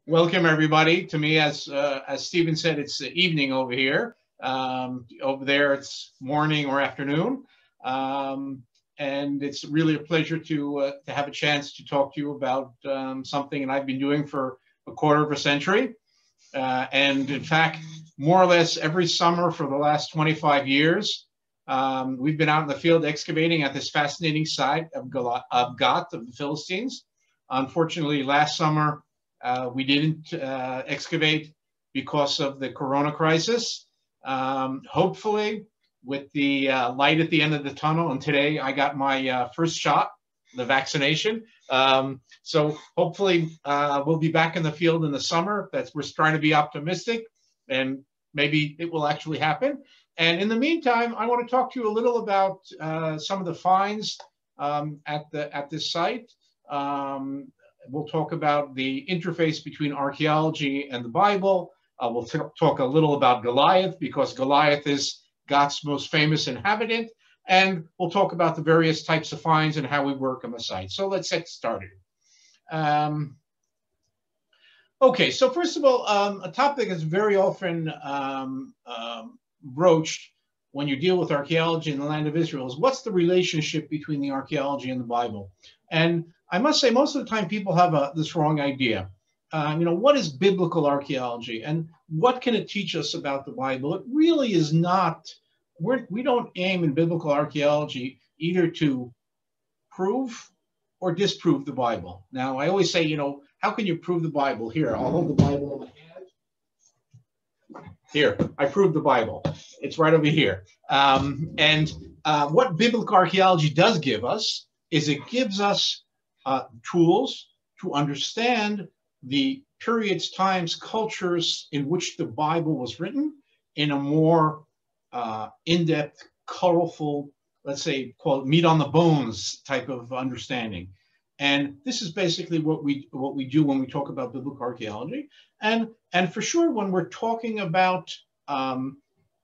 Welcome everybody. To me, as Stephen said, it's the evening over here. Over there, it's morning or afternoon, and it's really a pleasure to have a chance to talk to you about something that I've been doing for a quarter of a century, and in fact, more or less every summer for the last 25 years, we've been out in the field excavating at this fascinating site of Gath of the Philistines. Unfortunately, last summer, we didn't excavate because of the Corona crisis. Hopefully, with the light at the end of the tunnel, and today I got my first shot, the vaccination. So hopefully we'll be back in the field in the summer. We're trying to be optimistic, and maybe it will actually happen. And in the meantime, I want to talk to you a little about some of the finds at this site. We'll talk about the interface between archaeology and the Bible. We'll talk a little about Goliath, because Goliath is Gath's most famous inhabitant. And we'll talk about the various types of finds and how we work on the site. So let's get started. Okay, so first of all, a topic that's very often broached when you deal with archaeology in the land of Israel is what's the relationship between the archaeology and the Bible? And I must say, most of the time people have this wrong idea. What is biblical archaeology and what can it teach us about the Bible? It really is not, we don't aim in biblical archaeology either to prove or disprove the Bible. Now, I always say, how can you prove the Bible? Here, I'll hold the Bible in my hand. Here, I proved the Bible. It's right over here. What biblical archaeology does give us is it gives us tools to understand the periods, times, cultures in which the Bible was written in a more in-depth, colorful, let's say, called meat on the bones type of understanding. And this is basically what we do when we talk about biblical archaeology. And for sure, when we're talking about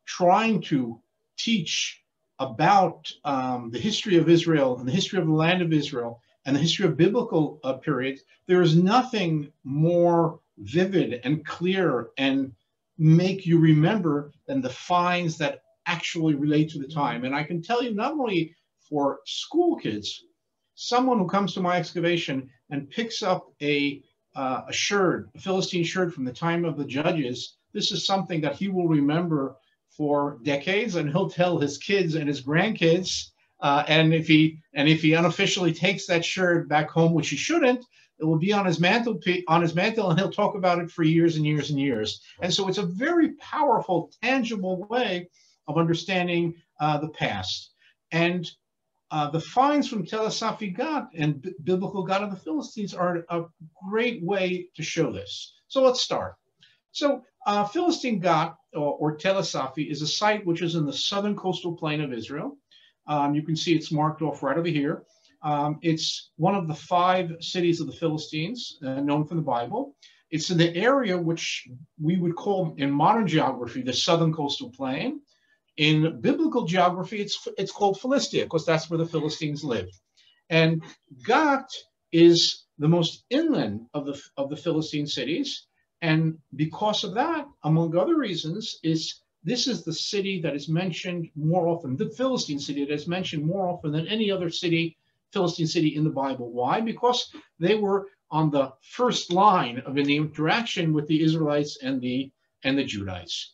trying to teach about the history of Israel and the history of the land of Israel and the history of biblical periods, there is nothing more vivid and clear and make you remember than the finds that actually relate to the time. And I can tell you, not only for school kids, someone who comes to my excavation and picks up a sherd, a Philistine sherd from the time of the judges, this is something that he will remember for decades, and he'll tell his kids and his grandkids. And if he unofficially takes that sherd back home, which he shouldn't, it will be on his mantle, and he'll talk about it for years and years and years. And so it's a very powerful, tangible way of understanding the past. And the finds from Tel Asafi Gath and biblical Gath of the Philistines are a great way to show this. So let's start. So Philistine Gath, or Tel Asafi, is a site which is in the southern coastal plain of Israel. You can see it's marked off right over here. It's one of the 5 cities of the Philistines known from the Bible. It's in the area which we would call in modern geography the southern coastal plain. In biblical geography, it's called Philistia, because that's where the Philistines lived. And Gath is the most inland of the Philistine cities. And because of that, among other reasons, this is the city that is mentioned more often, the Philistine city that is mentioned more often than any other city, Philistine city in the Bible. Why? Because they were on the first line of the interaction with the Israelites and the Judites.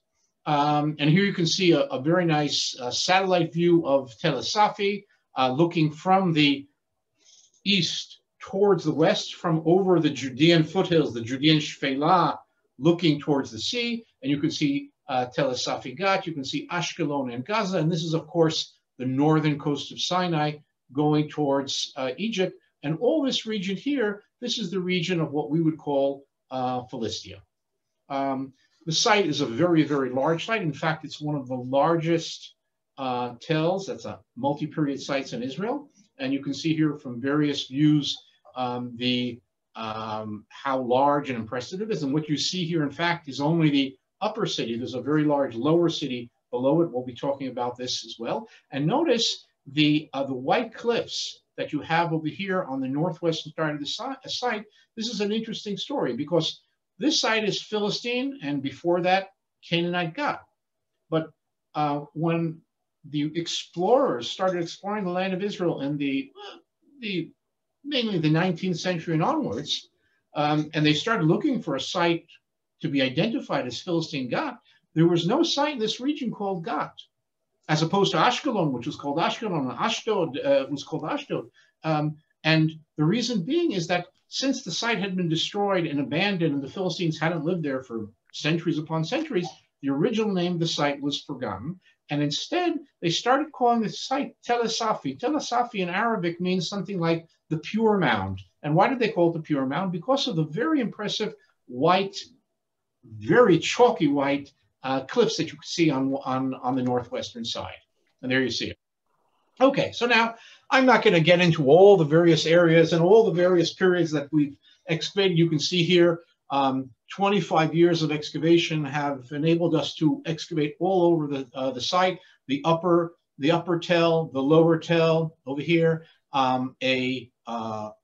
And here you can see a very nice satellite view of Tel Asafi, looking from the east towards the west, from over the Judean foothills, the Judean Shfela, looking towards the sea. And you can see Tel Asafi Gath, you can see Ashkelon and Gaza. And this is, of course, the northern coast of Sinai going towards Egypt. And all this region here, this is the region of what we would call Philistia. The site is a very, very large site. In fact, it's one of the largest tells, that's a multi-period sites in Israel. And you can see here from various views how large and impressive it is. And what you see here, in fact, is only the upper city. There's a very large lower city below it. We'll be talking about this as well. And notice the white cliffs that you have over here on the northwestern side of the site, this is an interesting story because this site is Philistine, and before that, Canaanite Gath. But when the explorers started exploring the land of Israel in mainly the 19th century and onwards, and they started looking for a site to be identified as Philistine Gath, there was no site in this region called Gath, as opposed to Ashkelon, which was called Ashkelon, and Ashdod was called Ashdod. And the reason being is that since the site had been destroyed and abandoned and the Philistines hadn't lived there for centuries upon centuries, the original name of the site was forgotten. And instead, they started calling the site Tel Safi. Tel Safi in Arabic means something like the pure mound. And why did they call it the pure mound? Because of the very impressive white, very chalky white cliffs that you can see on the northwestern side. And there you see it. Okay, so now I'm not going to get into all the various areas and all the various periods that we've excavated. You can see here 25 years of excavation have enabled us to excavate all over the site, the upper tell, the lower tell over here, a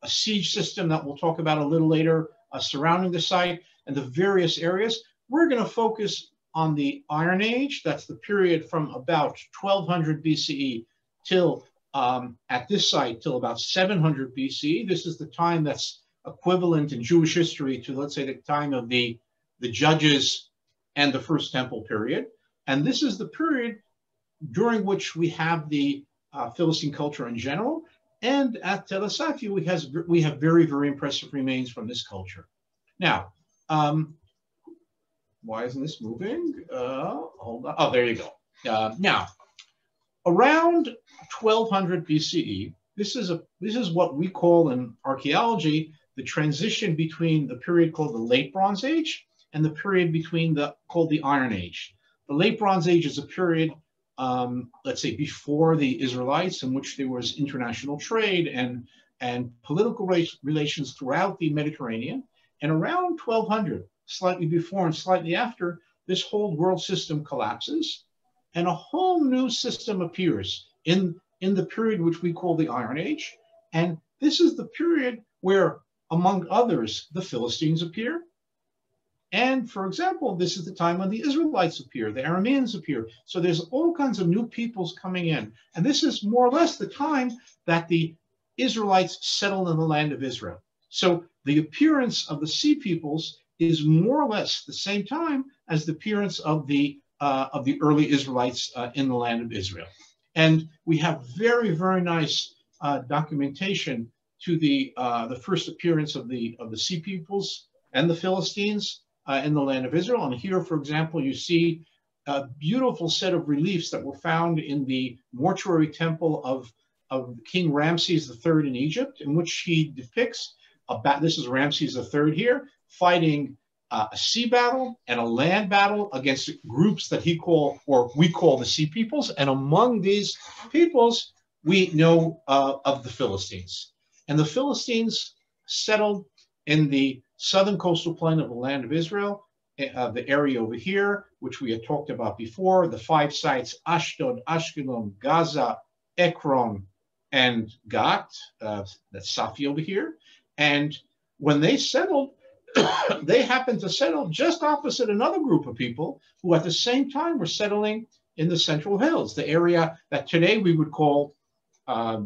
siege system that we'll talk about a little later surrounding the site, and the various areas. We're going to focus on the Iron Age. That's the period from about 1200 BCE till at this site till about 700 BCE. This is the time that's equivalent in Jewish history to, let's say, the time of the Judges and the First Temple period. And this is the period during which we have the Philistine culture in general. And at Tel Safi, we have very, very impressive remains from this culture. Now, why isn't this moving? Hold on. Oh, there you go. Now, around 1200 BCE, this is what we call in archaeology the transition between the period called the Late Bronze Age and the period called the Iron Age. The Late Bronze Age is a period, let's say, before the Israelites, in which there was international trade and political relations throughout the Mediterranean. And around 1200, slightly before and slightly after, this whole world system collapses, and a whole new system appears in the period which we call the Iron Age. And this is the period where, among others, the Philistines appear. And for example, this is the time when the Israelites appear, the Arameans appear. So there's all kinds of new peoples coming in. And this is more or less the time that the Israelites settled in the land of Israel. So the appearance of the Sea Peoples is more or less the same time as the appearance of the early Israelites in the land of Israel. And we have very, very nice documentation to the first appearance of the Sea Peoples and the Philistines in the land of Israel. And here, for example, you see a beautiful set of reliefs that were found in the mortuary temple of King Ramses III in Egypt, in which he depicts this is Ramses III here, fighting a sea battle and a land battle against groups that we call the Sea Peoples. And among these peoples, we know of the Philistines. And the Philistines settled in the southern coastal plain of the land of Israel, the area over here, which we had talked about before, the 5 sites, Ashdod, Ashkelon, Gaza, Ekron, and Gath, that's Safi over here. And when they settled, they happened to settle just opposite another group of people who at the same time were settling in the Central Hills, the area that today we would call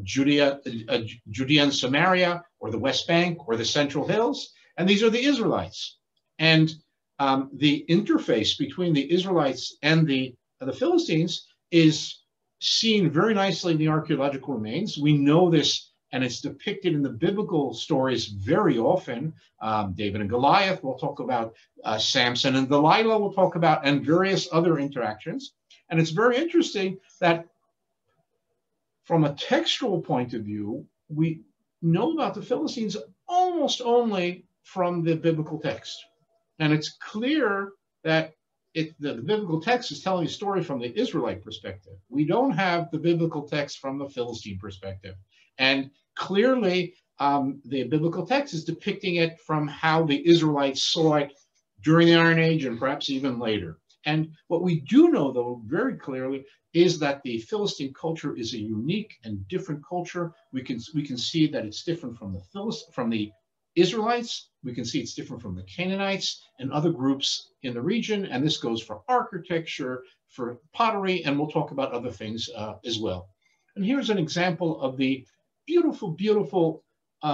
Judea and Samaria, or the West Bank, or the Central Hills. And these are the Israelites. And the interface between the Israelites and the Philistines is seen very nicely in the archaeological remains. We know this, and it's depicted in the biblical stories very often. David and Goliath, we'll talk about Samson and Delilah, we'll talk about, and various other interactions. And it's very interesting that from a textual point of view, we know about the Philistines almost only from the biblical text. And it's clear that the biblical text is telling a story from the Israelite perspective. We don't have the biblical text from the Philistine perspective. And clearly, the biblical text is depicting it from how the Israelites saw it during the Iron Age and perhaps even later. And what we do know, though, very clearly, is that the Philistine culture is a unique and different culture. We can see that it's different from the Israelites. We can see it's different from the Canaanites and other groups in the region. And this goes for architecture, for pottery, and we'll talk about other things as well. And here's an example of the beautiful, beautiful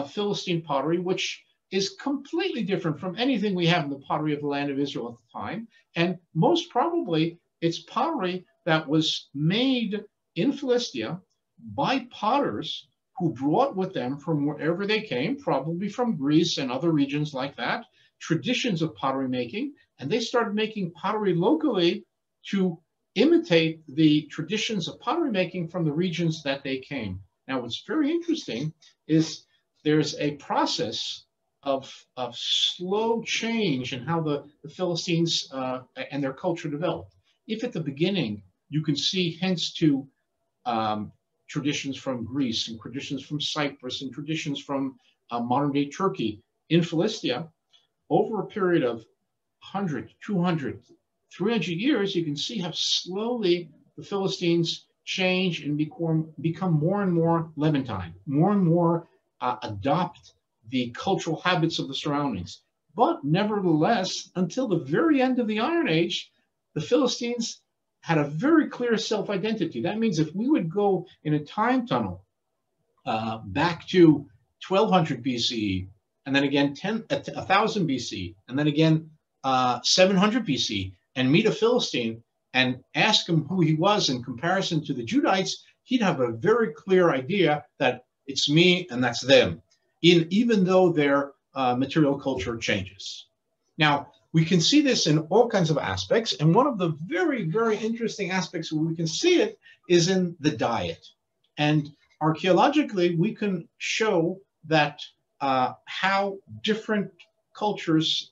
Philistine pottery, which is completely different from anything we have in the pottery of the land of Israel at the time. And most probably, it's pottery that was made in Philistia by potters who brought with them from wherever they came, probably from Greece and other regions like that, traditions of pottery making. And they started making pottery locally to imitate the traditions of pottery making from the regions that they came. Now, what's very interesting is there's a process of slow change in how the Philistines and their culture developed. If at the beginning you can see hints to traditions from Greece and traditions from Cyprus and traditions from modern-day Turkey in Philistia, over a period of 100, 200, 300 years, you can see how slowly the Philistines change and become more and more Levantine, more and more adopt the cultural habits of the surroundings. But nevertheless, until the very end of the Iron Age, the Philistines had a very clear self-identity. That means if we would go in a time tunnel back to 1200 BCE, and then again 1000 BC, and then again 700 BC, and meet a Philistine and ask him who he was in comparison to the Judites, he'd have a very clear idea that it's me and that's them, even though their material culture changes. Now, we can see this in all kinds of aspects, and one of the very, very interesting aspects where we can see it is in the diet. And archaeologically, we can show that how different cultures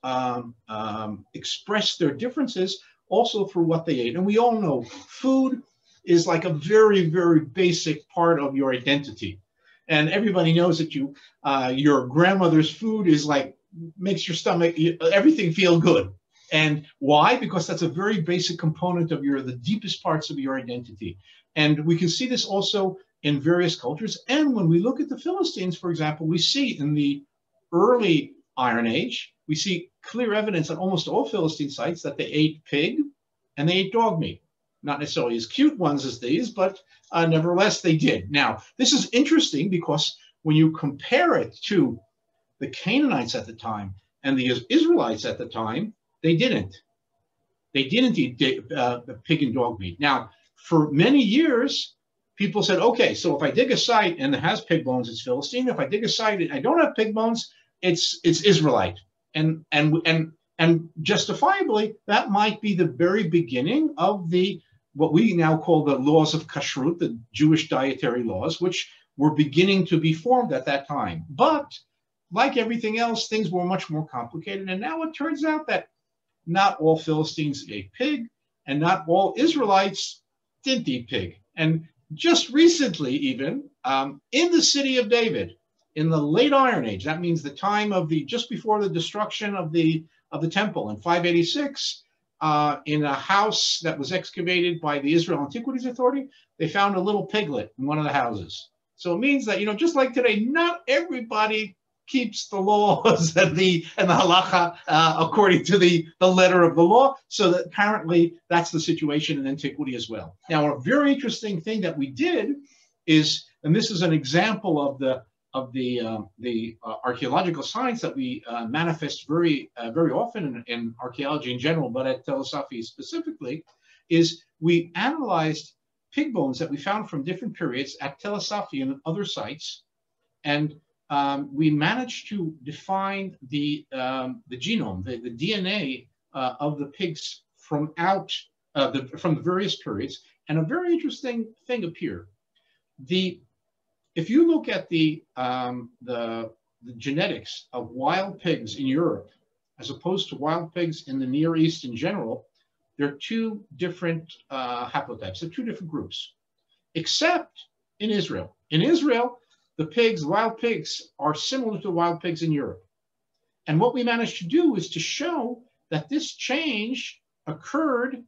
express their differences also through what they ate. And we all know food is like a very, very basic part of your identity. And everybody knows that your grandmother's food is like, makes your stomach, everything feel good. And why? Because that's a very basic component of the deepest parts of your identity. And we can see this also in various cultures. And when we look at the Philistines, for example, we see in the early Iron Age, we see clear evidence on almost all Philistine sites that they ate pig and they ate dog meat. Not necessarily as cute ones as these, but nevertheless, they did. Now, this is interesting because when you compare it to the Canaanites at the time and the Israelites at the time, they didn't. They didn't eat pig and dog meat. Now, for many years, people said, okay, so if I dig a site and it has pig bones, it's Philistine. If I dig a site and I don't have pig bones, it's Israelite. And justifiably, that might be the very beginning of what we now call the laws of kashrut, the Jewish dietary laws, which were beginning to be formed at that time. But like everything else, things were much more complicated. And now it turns out that not all Philistines ate pig, and not all Israelites didn't eat pig. And just recently, even in the city of David, in the late Iron Age, that means the time of just before the destruction of the temple in 586, in a house that was excavated by the Israel Antiquities Authority, they found a little piglet in one of the houses. So it means that, just like today, not everybody keeps the laws and the halacha according to the letter of the law. So that apparently that's the situation in antiquity as well. Now, a very interesting thing that we did is, and this is an example of the archaeological science that we manifest very often in archaeology in general, but at Tel Safi specifically, is we analyzed pig bones that we found from different periods at Tel Safi and other sites, and we managed to define the genome, the DNA of the pigs from the various periods, and a very interesting thing appeared. If you look at the genetics of wild pigs in Europe, as opposed to wild pigs in the Near East in general, there are two different haplotypes. They're two different groups, except in Israel. In Israel, the wild pigs are similar to wild pigs in Europe. And what we managed to do is to show that this change occurred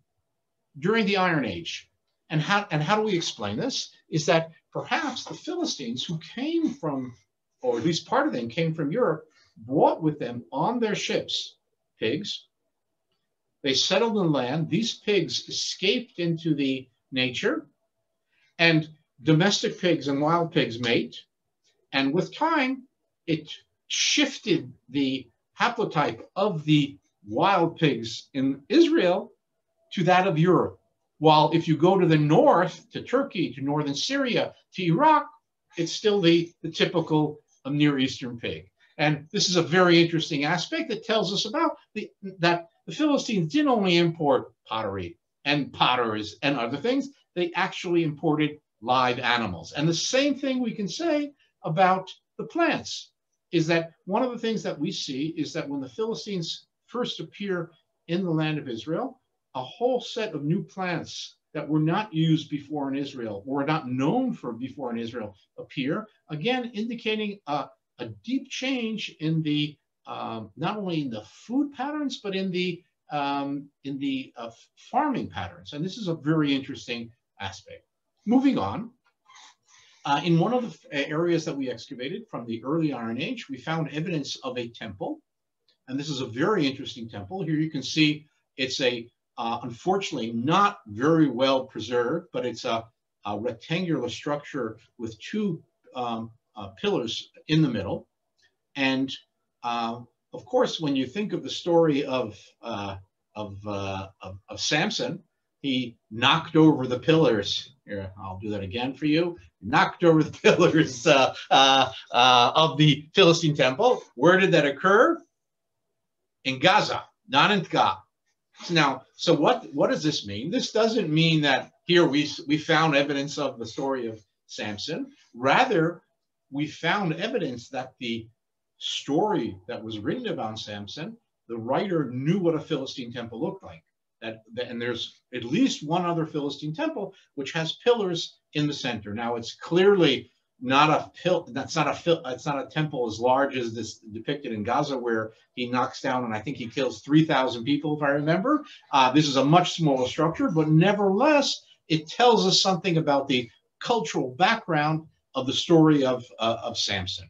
during the Iron Age. And how do we explain this? Is that perhaps the Philistines, who came from, or at least part of them came from Europe, brought with them on their ships pigs. They settled in land. These pigs escaped into the nature, and domestic pigs and wild pigs mate. And with time, it shifted the haplotype of the wild pigs in Israel to that of Europe. While if you go to the north, to Turkey, to northern Syria, to Iraq, it's still the typical Near Eastern pig. And this is a very interesting aspect that tells us about that the Philistines didn't only import pottery and potters and other things, they actually imported live animals. And the same thing we can say about the plants, is that one of the things that we see is that when the Philistines first appear in the land of Israel, a whole set of new plants that were not used before in Israel, or not known for before in Israel, appear, again indicating a deep change in the not only in the food patterns, but in the farming patterns. And this is a very interesting aspect. Moving on, in one of the areas that we excavated from the early Iron Age, we found evidence of a temple. And this is a very interesting temple. Here you can see it's unfortunately not very well preserved, but it's a rectangular structure with two pillars in the middle. And of course, when you think of the story of Samson, he knocked over the pillars. Here, I'll do that again for you. Knocked over the pillars of the Philistine temple. Where did that occur? In Gaza, not in Gaza. Now, so what does this mean? This doesn't mean that here we found evidence of the story of Samson. Rather, we found evidence that the story that was written about Samson, the writer knew what a Philistine temple looked like. And there's at least one other Philistine temple which has pillars in the center. Now, it's clearly not it's not a temple as large as this depicted in Gaza, where he knocks down and I think he kills 3,000 people, if I remember. This is a much smaller structure, but nevertheless, it tells us something about the cultural background of the story of Samson.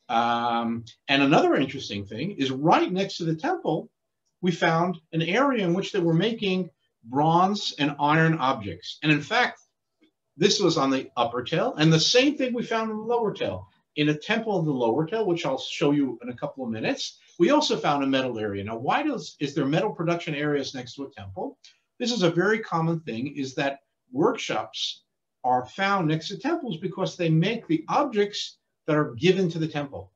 And another interesting thing is right next to the temple, we found an area in which they were making bronze and iron objects. And in fact, this was on the upper tail, and the same thing we found in the lower tail. In a temple of the lower tail, which I'll show you in a couple of minutes, we also found a metal area. Now, why is there metal production areas next to a temple? This is a very common thing, is that workshops are found next to temples because they make the objects that are given to the temple.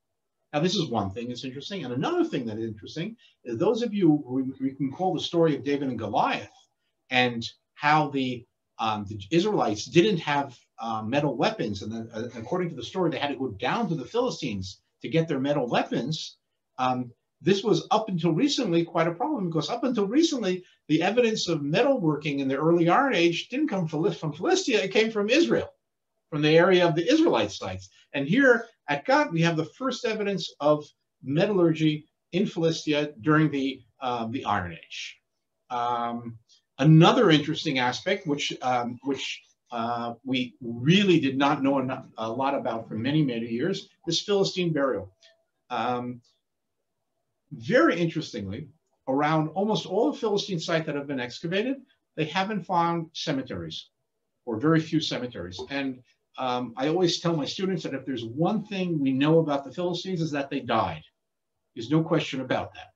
Now, this is one thing that's interesting. And another thing that is interesting is those of you who we can call the story of David and Goliath, and how the Israelites didn't have metal weapons. And then, according to the story, they had to go down to the Philistines to get their metal weapons. This was up until recently quite a problem, because up until recently, the evidence of metalworking in the early Iron Age didn't come from Philistia, it came from Israel, from the area of the Israelite sites. And here at Gat, we have the first evidence of metallurgy in Philistia during the Iron Age. Another interesting aspect, which we really did not know a lot about for many, many years, is Philistine burial. Very interestingly, around almost all the Philistine sites that have been excavated, they haven't found cemeteries, or very few cemeteries. And I always tell my students that if there's one thing we know about the Philistines, is that they died. There's no question about that.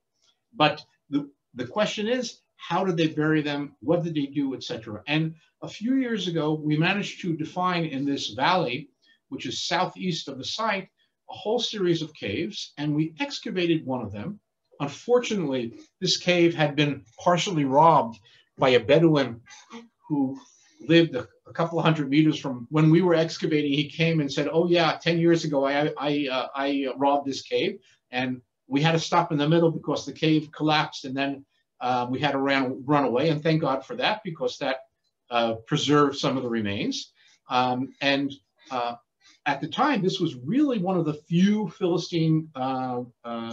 But the question is, how did they bury them? What did they do, etc.? And a few years ago, we managed to define in this valley, which is southeast of the site, a whole series of caves, and we excavated one of them. Unfortunately, this cave had been partially robbed by a Bedouin who lived a couple of 100 meters from when we were excavating. He came and said, "Oh yeah, 10 years ago I robbed this cave," and we had to stop in the middle because the cave collapsed, and then we had to run away. And thank God for that, because that preserved some of the remains. At the time, this was really one of the few Philistine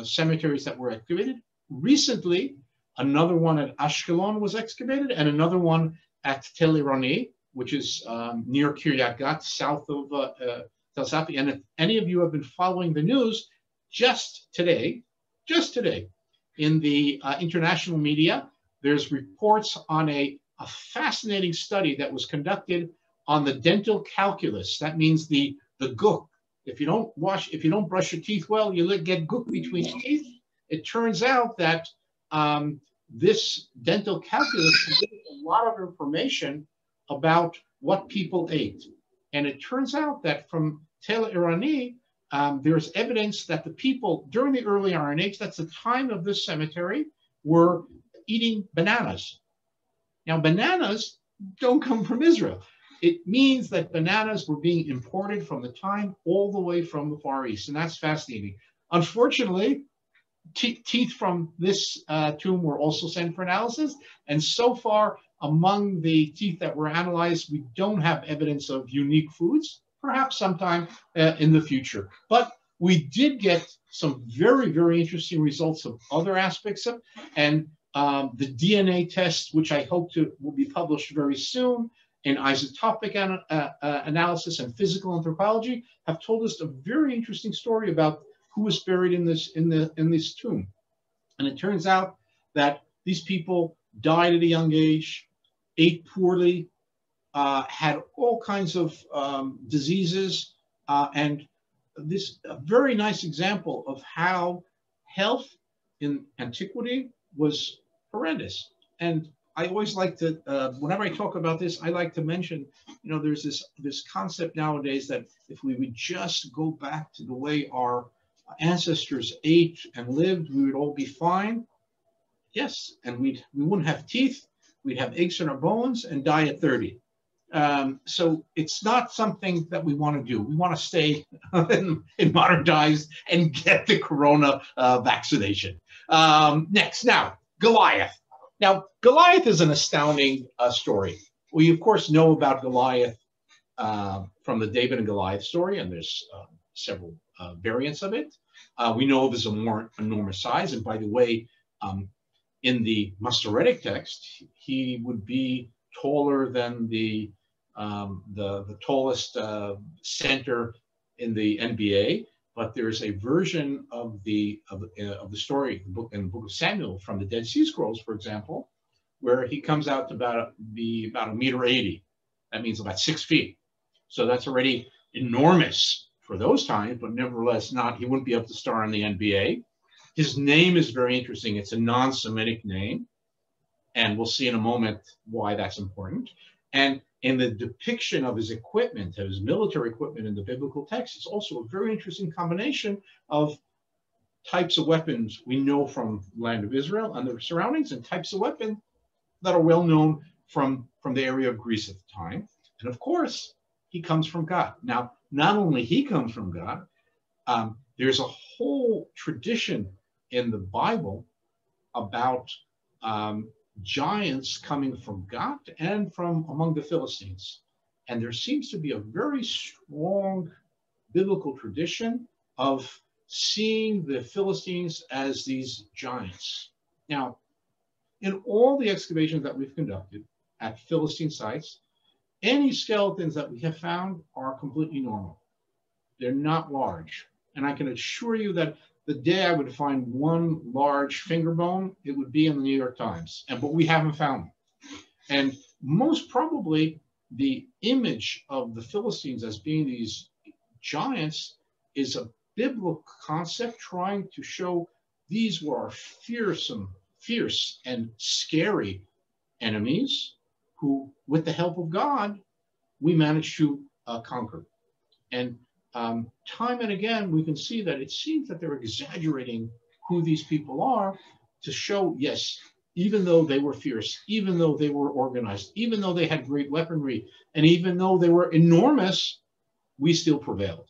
cemeteries that were excavated. Recently, another one at Ashkelon was excavated, and another one at Tel Irani, which is near Kiryat Gat, south of Tel Safi. And if any of you have been following the news, just today, in the international media, there's reports on a fascinating study that was conducted on the dental calculus. That means the gook. If you don't brush your teeth well, you get gook between your teeth. It turns out that this dental calculus gives a lot of information about what people ate. And it turns out that from Tel Irani, there's evidence that the people during the early Iron Age, that's the time of this cemetery, were eating bananas. Now, bananas don't come from Israel. It means that bananas were being imported from the time all the way from the Far East, and that's fascinating. Unfortunately, teeth from this tomb were also sent for analysis, and so far, among the teeth that were analyzed, we don't have evidence of unique foods, perhaps sometime in the future. But we did get some very, very interesting results of other aspects of, and the DNA test, which I hope will be published very soon in isotopic analysis and physical anthropology, have told us a very interesting story about who was buried in this tomb. And it turns out that these people died at a young age, ate poorly, had all kinds of diseases, and this a very nice example of how health in antiquity was horrendous. And I always like to, whenever I talk about this, I like to mention, there's this concept nowadays that if we would just go back to the way our ancestors ate and lived, we would all be fine. Yes, and we wouldn't have teeth, we'd have aches in our bones and die at 30. So it's not something that we want to do. We want to stay in modern times and get the corona vaccination. Next, now, Goliath. Now, Goliath is an astounding story. We, of course, know about Goliath from the David and Goliath story, and there's several variants of it. We know of his more enormous size, and by the way, in the Masoretic text, he would be taller than the tallest center in the NBA. But there's a version of the story, in the book of Samuel from the Dead Sea Scrolls, for example, where he comes out to about 1.80 meters. That means about 6 feet. So that's already enormous for those times, but nevertheless he wouldn't be able to star in the NBA. His name is very interesting. It's a non-Semitic name, and we'll see in a moment why that's important. And in the depiction of his equipment, of his military equipment in the biblical text, it's also a very interesting combination of types of weapons we know from the land of Israel and the surroundings, and types of weapons that are well known from the area of Greece at the time. And of course, he comes from God. Now, not only he comes from God, there's a whole tradition in the Bible about giants coming from God and from among the Philistines. And there seems to be a very strong biblical tradition of seeing the Philistines as these giants. Now, in all the excavations that we've conducted at Philistine sites, any skeletons that we have found are completely normal. They're not large. And I can assure you that the day I would find one large finger bone, it would be in the New York Times. But we haven't found them. And most probably the image of the Philistines as being these giants is a biblical concept trying to show these were fierce and scary enemies who, with the help of God, we managed to conquer. And time and again, we can see that it seems that they're exaggerating who these people are to show, yes, even though they were fierce, even though they were organized, even though they had great weaponry, and even though they were enormous, we still prevailed.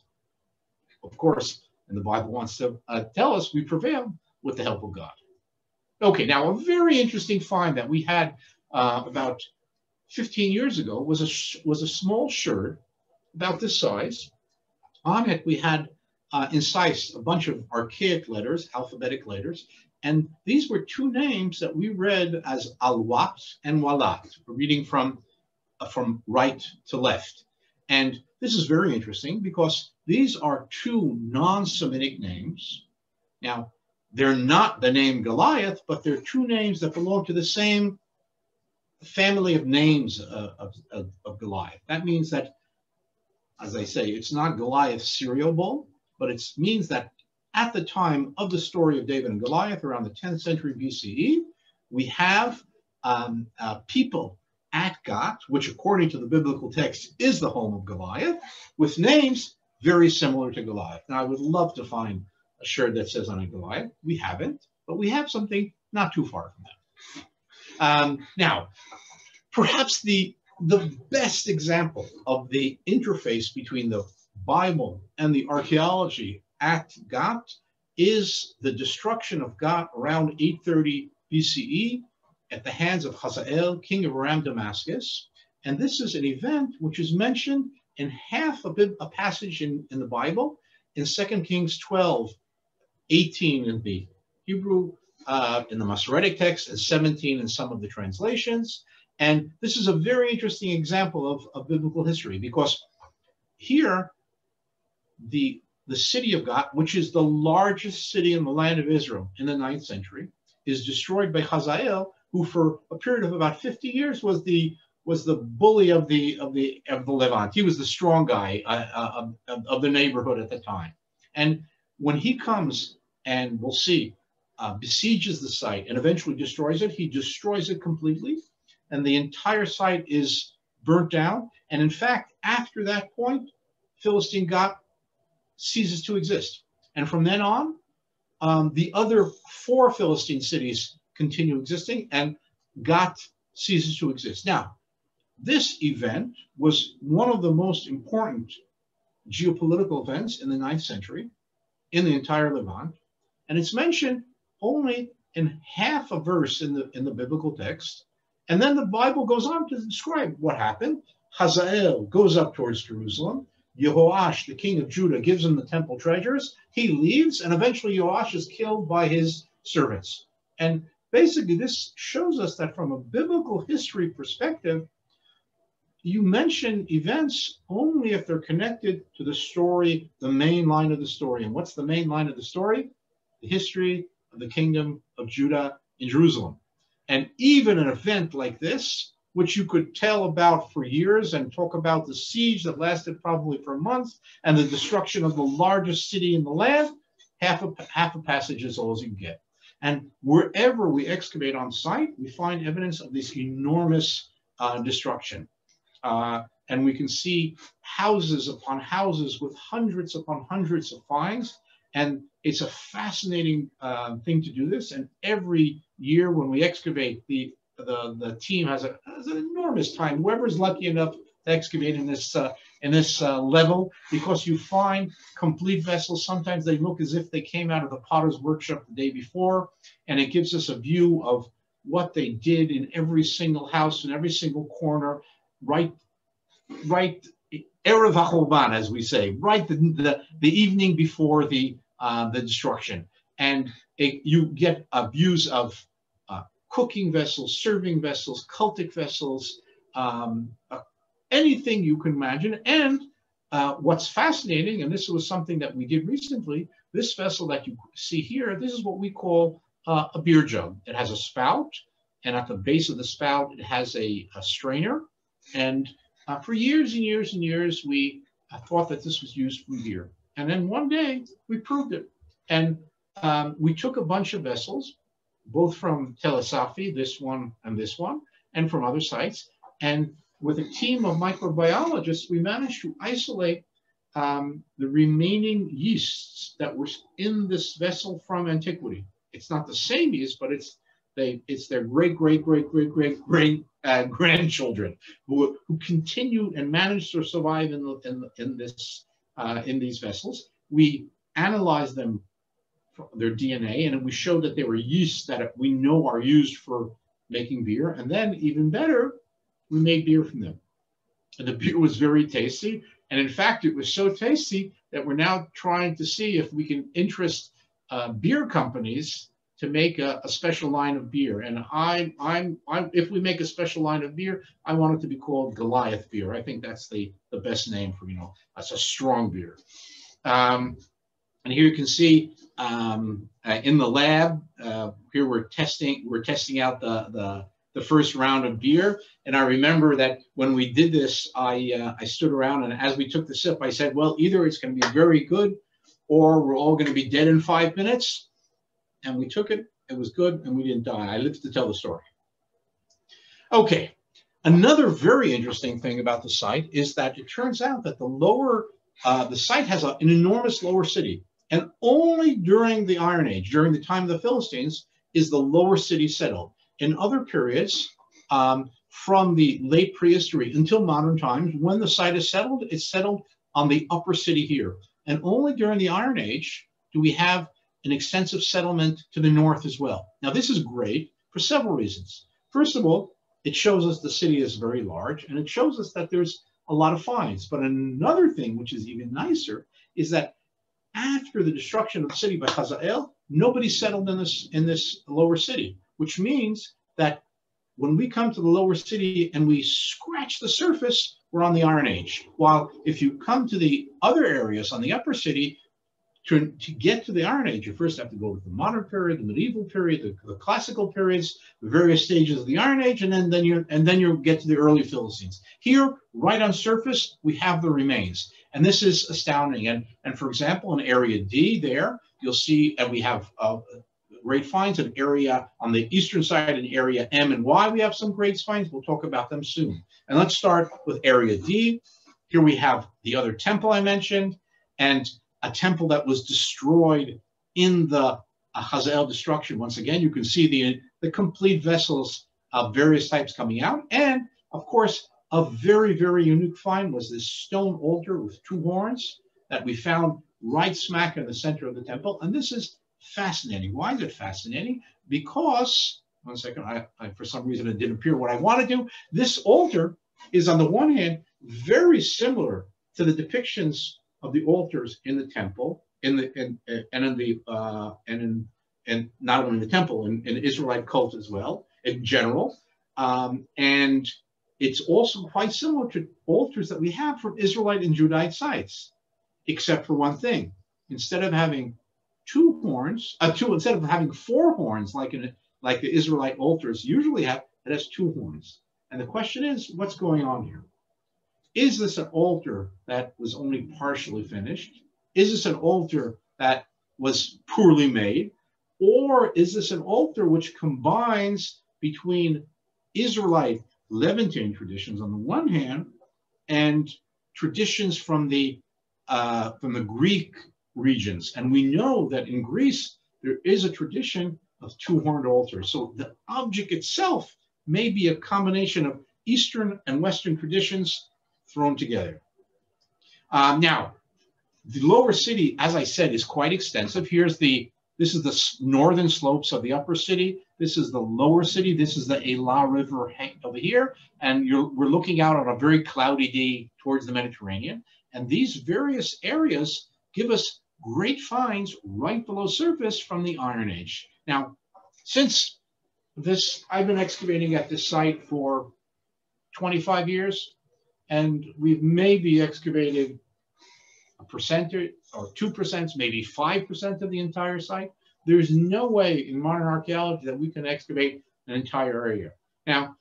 Of course, and the Bible wants to tell us we prevailed with the help of God. Okay, now a very interesting find that we had about 15 years ago was a small sherd about this size. On it, we had incised a bunch of archaic letters, alphabetic letters, and these were two names that we read as Alwat and Walat. We're reading from from right to left. And this is very interesting because these are two non-Semitic names. Now, they're not the name Goliath, but they're two names that belong to the same family of names of Goliath. That means that, as I say, it's not Goliath's cereal bowl, but it means that at the time of the story of David and Goliath, around the 10th century BCE, we have people at Gath, which according to the biblical text is the home of Goliath, with names very similar to Goliath. Now, I would love to find a shirt that says on it Goliath. We haven't, but we have something not too far from that. Now, perhaps the best example of the interface between the Bible and the archaeology at Gath is the destruction of Gath around 830 BCE at the hands of Hazael, king of Aram Damascus. And this is an event which is mentioned in half a passage in the Bible, in 2 Kings 12, 18 in the Hebrew, in the Masoretic text, and 17 in some of the translations. And this is a very interesting example of biblical history, because here, the city of Gath, which is the largest city in the land of Israel in the 9th century, is destroyed by Hazael, who for a period of about 50 years was the bully of the Levant. He was the strong guy of the neighborhood at the time. And when he comes, and we'll see, besieges the site and eventually destroys it, he destroys it completely, and the entire site is burnt down. And in fact, after that point, Philistine Gath ceases to exist. And from then on, the other 4 Philistine cities continue existing, and Gath ceases to exist. Now, this event was one of the most important geopolitical events in the 9th century in the entire Levant, and it's mentioned only in half a verse in the biblical text. And then the Bible goes on to describe what happened. Hazael goes up towards Jerusalem. Jehoash, the king of Judah, gives him the temple treasures. He leaves, and eventually Joash is killed by his servants. And basically, this shows us that from a biblical history perspective, you mention events only if they're connected to the story, the main line of the story. And what's the main line of the story? The history of the kingdom of Judah in Jerusalem. And even an event like this, which you could tell about for years and talk about the siege that lasted probably for a month and the destruction of the largest city in the land, half a passage is all you can get. And wherever we excavate on site, we find evidence of this enormous destruction. And we can see houses upon houses with hundreds upon hundreds of finds. And it's a fascinating thing to do this. And every year when we excavate, the team has an enormous time. Whoever's lucky enough to excavate in this level, because you find complete vessels. Sometimes they look as if they came out of the potter's workshop the day before, and it gives us a view of what they did in every single house, in every single corner, right, Erev HaChurban, as we say, right the evening before the destruction. And you get views of cooking vessels, serving vessels, cultic vessels, anything you can imagine. And what's fascinating, and this was something that we did recently, this vessel that you see here, this is what we call a beer jug. It has a spout, and at the base of the spout, it has a strainer. And for years and years and years, we thought that this was used for beer. And then one day, we proved it. And we took a bunch of vessels, both from Tel Asafi, this one, and from other sites. And with a team of microbiologists, we managed to isolate the remaining yeasts that were in this vessel from antiquity. It's not the same yeast, but it's their great-great-great-great-great-grandchildren who continued and managed to survive in these vessels. We analyzed them, their DNA, and we showed that they were yeasts that we know are used for making beer. And then, even better, we made beer from them. And the beer was very tasty. And in fact, it was so tasty that we're now trying to see if we can interest beer companies to make a special line of beer. And if we make a special line of beer, I want it to be called Goliath beer. I think that's the best name for, that's a strong beer. And here you can see in the lab, here we're testing out the first round of beer. And I remember that when we did this, I stood around, and as we took the sip, I said, well, either it's going to be very good or we're all going to be dead in 5 minutes. And we took it, it was good, and we didn't die. I lived to tell the story. Okay, another very interesting thing about the site is that it turns out that the site has an enormous lower city. And only during the Iron Age, during the time of the Philistines, is the lower city settled. In other periods, from the late prehistory until modern times, when the site is settled, it's settled on the upper city here. And only during the Iron Age do we have an extensive settlement to the north as well. Now, this is great for several reasons. First of all, it shows us the city is very large, and it shows us that there's a lot of finds. But another thing, which is even nicer, is that after the destruction of the city by Hazael, nobody settled in this lower city, which means that when we come to the lower city and we scratch the surface, we're on the Iron Age. While if you come to the other areas on the upper city, to get to the Iron Age, you first have to go to the modern period, the medieval period, the classical periods, the various stages of the Iron Age, and then you'll get to the early Philistines. Here, right on surface, we have the remains, and this is astounding. And for example, in Area D, there you'll see, and we have great finds in area on the eastern side in Area M and Y. We have some great finds. We'll talk about them soon. And let's start with Area D. Here we have the other temple I mentioned, and a temple that was destroyed in the Hazael destruction. Once again, you can see the complete vessels of various types coming out. And of course, a very, very unique find was this stone altar with 2 horns that we found right smack in the center of the temple. And this is fascinating. Why is it fascinating? Because, one second, I for some reason it didn't appear what I want to do. This altar is on the one hand very similar to the depictions of the altars in the temple, and not only in the temple, in Israelite cult as well, in general. And it's also quite similar to altars that we have from Israelite and Judite sites, except for one thing. Instead of having 2 horns, instead of having 4 horns like the Israelite altars usually have, it has 2 horns. And the question is, what's going on here? Is this an altar that was only partially finished? Is this an altar that was poorly made? Or is this an altar which combines between Israelite Levantine traditions on the one hand and traditions from the Greek regions? And we know that in Greece, there is a tradition of 2-horned altars. So the object itself may be a combination of Eastern and Western traditions thrown together. Now, the lower city, as I said, is quite extensive. This is the northern slopes of the upper city. This is the lower city. This is the Elah River over here. And we're looking out on a very cloudy day towards the Mediterranean. And these various areas give us great finds right below surface from the Iron Age. Now, since I've been excavating at this site for 25 years, and we've maybe excavated 1% or 2%, maybe 5% of the entire site. There's no way in modern archaeology that we can excavate an entire area. Now,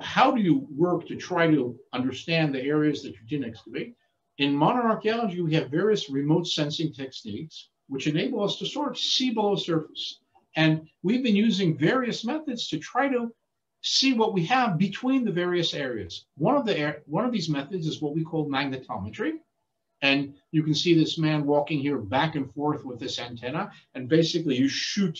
how do you work to try to understand the areas that you didn't excavate? In modern archaeology, we have various remote sensing techniques which enable us to sort of see below surface. And we've been using various methods to try to see what we have between the various areas. One of these methods is what we call magnetometry. And you can see this man walking here back and forth with this antenna. And basically you shoot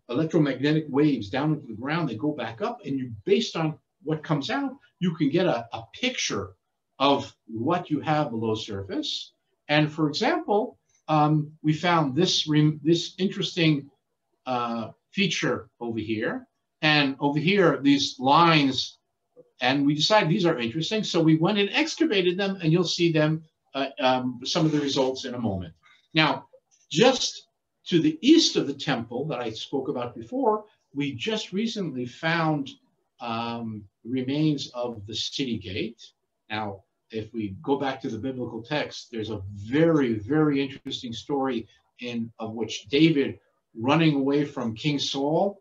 electromagnetic waves down into the ground. They go back up, and you, based on what comes out, you can get a picture of what you have below surface. And for example, we found this interesting feature over here. And over here, these lines, and we decided these are interesting. So we went and excavated them, and you'll see them, some of the results in a moment. Now, just To the east of the temple that I spoke about before, we just recently found remains of the city gate. Now, if we go back to the biblical text, there's a very, very interesting story of which David, running away from King Saul,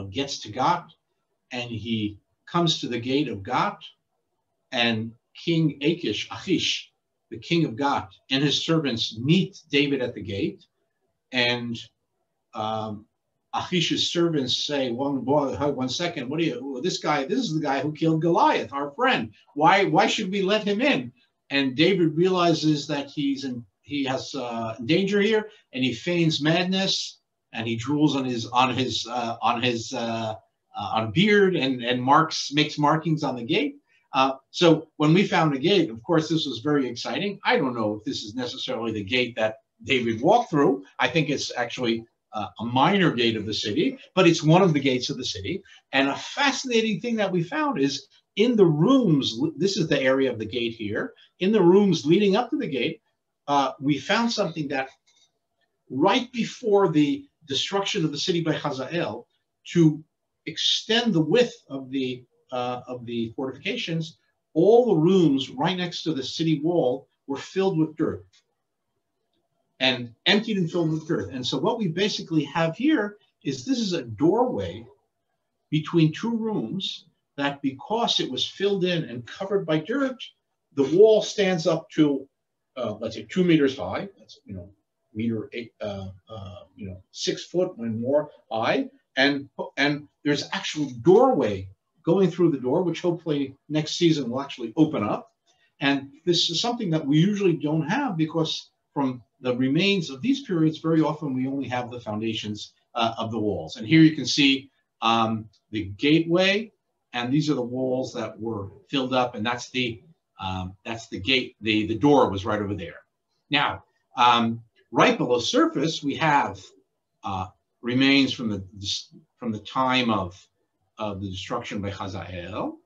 gets to Gath, and he comes to the gate of Gath, and King Achish, the king of Gath, and his servants meet David at the gate, and Achish's servants say, one second, this is the guy who killed Goliath, our friend. Why should we let him in? And David realizes that he has danger here, and he feigns madness, and he drools on his beard and makes markings on the gate. So when we found the gate, of course, this was very exciting. I don't know if this is necessarily the gate that David walked through. I think it's actually a minor gate of the city, but it's one of the gates of the city. And a fascinating thing that we found is in the rooms, this is the area of the gate here, in the rooms leading up to the gate, we found something that right before the destruction of the city by Hazael, to extend the width of the fortifications, all the rooms right next to the city wall were filled with dirt and emptied and filled with dirt. And so what we basically have here is this is a doorway between two rooms that, because it was filled in and covered by dirt, the wall stands up to, let's say, 2 meters high. That's, meter 8, 6 foot and more high. And there's actual doorway going through the door, which hopefully next season will actually open up. And this is something that we usually don't have, because from the remains of these periods, very often we only have the foundations of the walls. And here you can see the gateway, and these are the walls that were filled up, and that's the gate. The door was right over there. Now, right below surface, we have remains from the time of the destruction by Hazael,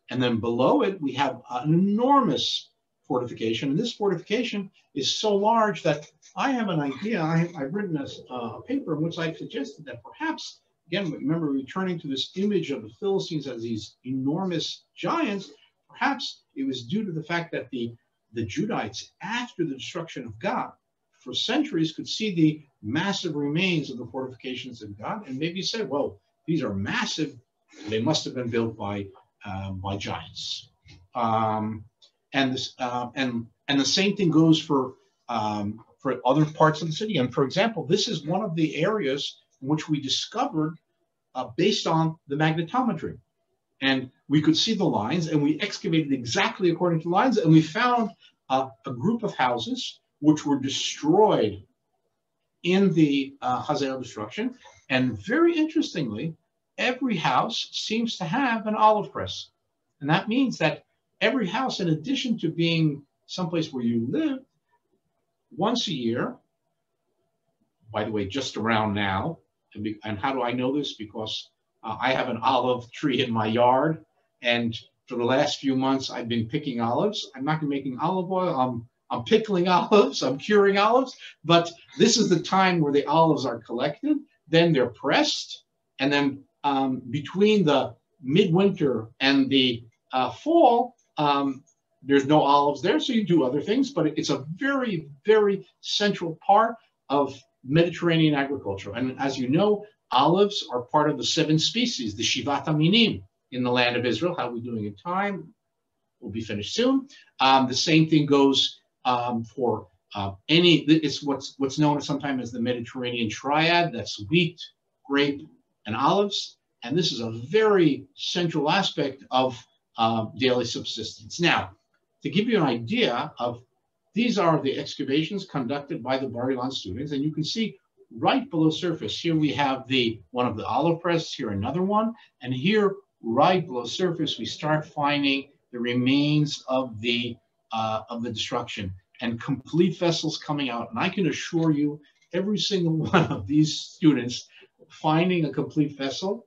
and then below it we have an enormous fortification. And this fortification is so large that I have an idea. I've written a paper in which I've suggested that perhaps, again, remember returning to this image of the Philistines as these enormous giants, perhaps it was due to the fact that the Judites, after the destruction of Gath, for centuries could see the massive remains of the fortifications of Gath, and maybe said, well, these are massive, they must have been built by giants. And the same thing goes for other parts of the city. And for example, this is one of the areas in which we discovered based on the magnetometry. And we could see the lines, and we excavated exactly according to the lines, and we found a group of houses which were destroyed in the Hazael destruction. And very interestingly, every house seems to have an olive press. And that means that every house, in addition to being someplace where you live, once a year, by the way, just around now, and how do I know this? Because I have an olive tree in my yard, and for the last few months, I've been picking olives. I'm not making olive oil. I'm pickling olives. I'm curing olives. But this is the time where the olives are collected. Then they're pressed, and then between the midwinter and the fall, there's no olives there, so you do other things. But it's a very, very central part of Mediterranean agriculture. And as you know, olives are part of the 7 species, the Shivat HaMinim, in the land of Israel. How are we doing in time? We'll be finished soon. The same thing goes for it's what's known sometimes as the Mediterranean triad. That's wheat, grape, and olives. And this is a very central aspect of daily subsistence. Now, to give you an idea of, these are the excavations conducted by the Bar-Ilan students, and you can see right below surface, here we have one of the olive press, here another one, and here right below surface, we start finding the remains of the destruction and complete vessels coming out. And I can assure you, every single one of these students finding a complete vessel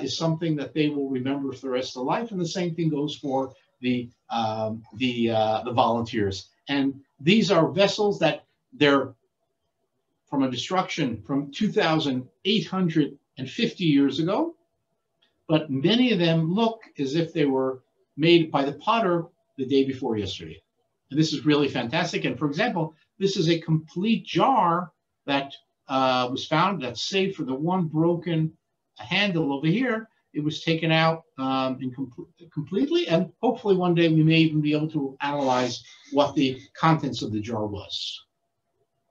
is something that they will remember for the rest of their life. And the same thing goes for the volunteers. And these are vessels that they're from a destruction from 2,850 years ago, but many of them look as if they were made by the potter the day before yesterday. And this is really fantastic. And for example, this is a complete jar that was found that's saved for the one broken handle over here. It was taken out completely, and hopefully one day we may even be able to analyze what the contents of the jar was.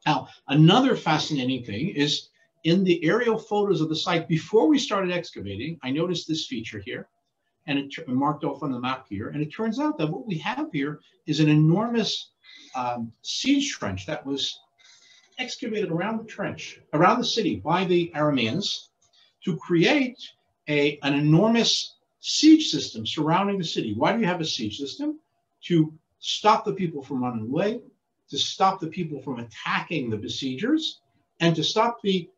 Now, another fascinating thing is in the aerial photos of the site, before we started excavating, I noticed this feature here, and it marked off on the map here, and it turns out that what we have here is an enormous siege trench that was excavated around the city by the Arameans to create an enormous siege system surrounding the city. Why do you have a siege system? To stop the people from running away, to stop the people from attacking the besiegers, and to stop the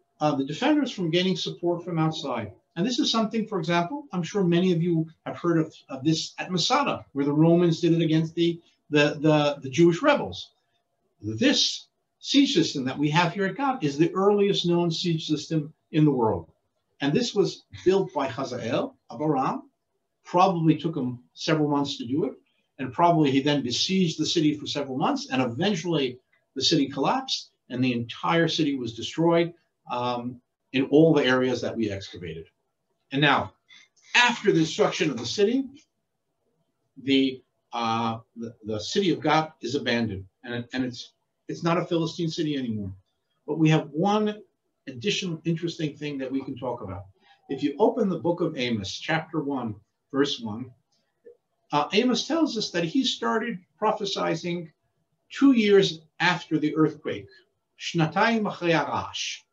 defenders from getting support from outside. And this is something, for example, I'm sure many of you have heard of this at Masada, where the Romans did it against the Jewish rebels. This siege system that we have here at Gat is the earliest known siege system in the world. And this was built by Hazael of Aram. Probably took him several months to do it. And probably he then besieged the city for several months. And eventually the city collapsed and the entire city was destroyed in all the areas that we excavated. And now, after the destruction of the city, the city of Gat is abandoned. And it's not a Philistine city anymore. But we have one additional interesting thing that we can talk about. If you open the book of Amos, chapter 1, verse 1, Amos tells us that he started prophesying 2 years after the earthquake, Shnatayim achrei harash.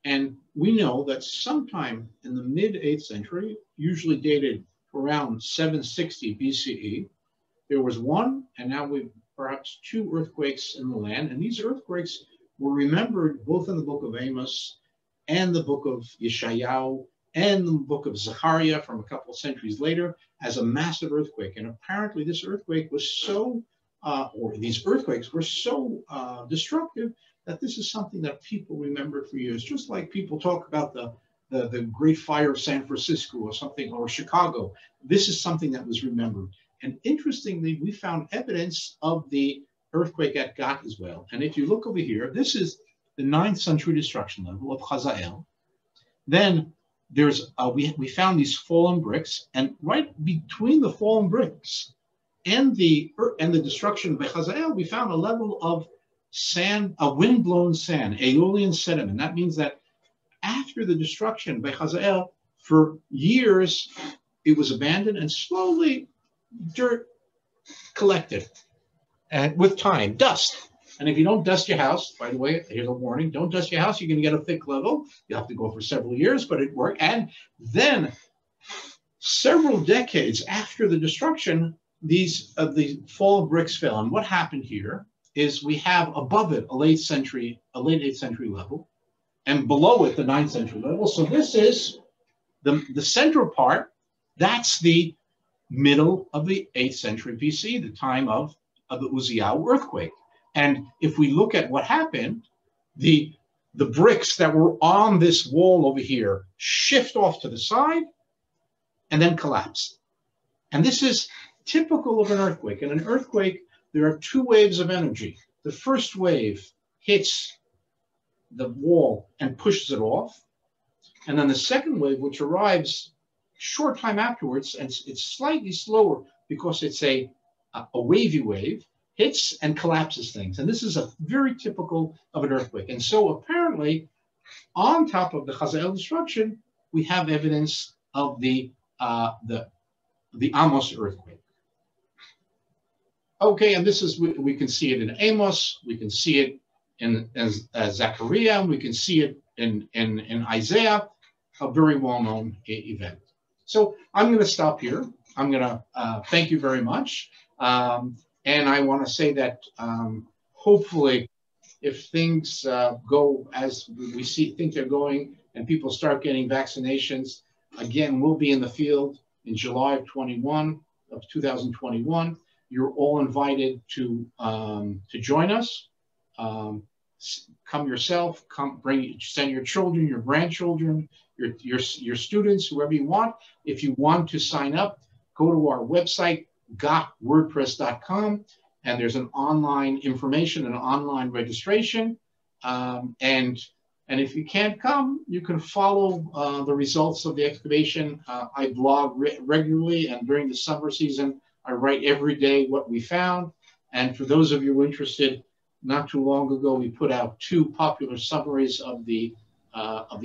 And we know that sometime in the mid-8th century, usually dated around 760 BCE, there was one, and now we've perhaps 2 earthquakes in the land. And these earthquakes were remembered both in the book of Amos and the book of Yeshayahu and the book of Zechariah from a couple of centuries later as a massive earthquake. And apparently this earthquake was so, or these earthquakes were so destructive that this is something that people remember for years, just like people talk about the Great Fire of San Francisco or something, or Chicago. This is something that was remembered. And interestingly, we found evidence of the earthquake at Gat as well. And if you look over here, this is the 9th century destruction level of Hazael. Then there's we found these fallen bricks, and right between the fallen bricks and the destruction of Hazael, we found a level of sand, a wind-blown sand, Aeolian sediment. That means that after the destruction by Hazael, for years, it was abandoned and slowly dirt collected. And with time, dust. And if you don't dust your house, by the way, here's a warning, don't dust your house, you're going to get a thick level. You have to go for several years, but it worked. And then several decades after the destruction, these fall bricks fell. And what happened here is we have above it a late 8th century level, and below it the 9th century level. So this is the central part. That's the middle of the 8th century BC, the time of the Uzziah earthquake. And if we look at what happened, the bricks that were on this wall over here shift off to the side and then collapse. And this is typical of an earthquake. In an earthquake, there are 2 waves of energy. The first wave hits the wall and pushes it off. And then the second wave, which arrives short time afterwards, and it's slightly slower because it's a wavy wave, hits and collapses things. And this is a very typical of an earthquake. And so apparently, on top of the Hazael destruction, we have evidence of the Amos earthquake. Okay, and this is, we can see it in Amos, we can see it in Zechariah, we can see it in Isaiah, a very well-known event. So I'm going to stop here. I'm going to thank you very much. And I want to say that hopefully, if things go as we think they're going and people start getting vaccinations, again, we'll be in the field in July of 2021. You're all invited to join us. come yourself, send your children, your grandchildren, your students, whoever you want. If you want to sign up, go to our website, gotwordpress.com, and there's an online information, an online registration. And if you can't come, you can follow the results of the excavation. I blog regularly, and during the summer season, I write every day what we found. And for those of you interested, not too long ago, we put out 2 popular summaries of the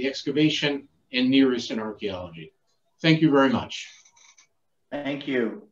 excavation in Near Eastern archaeology. Thank you very much. Thank you.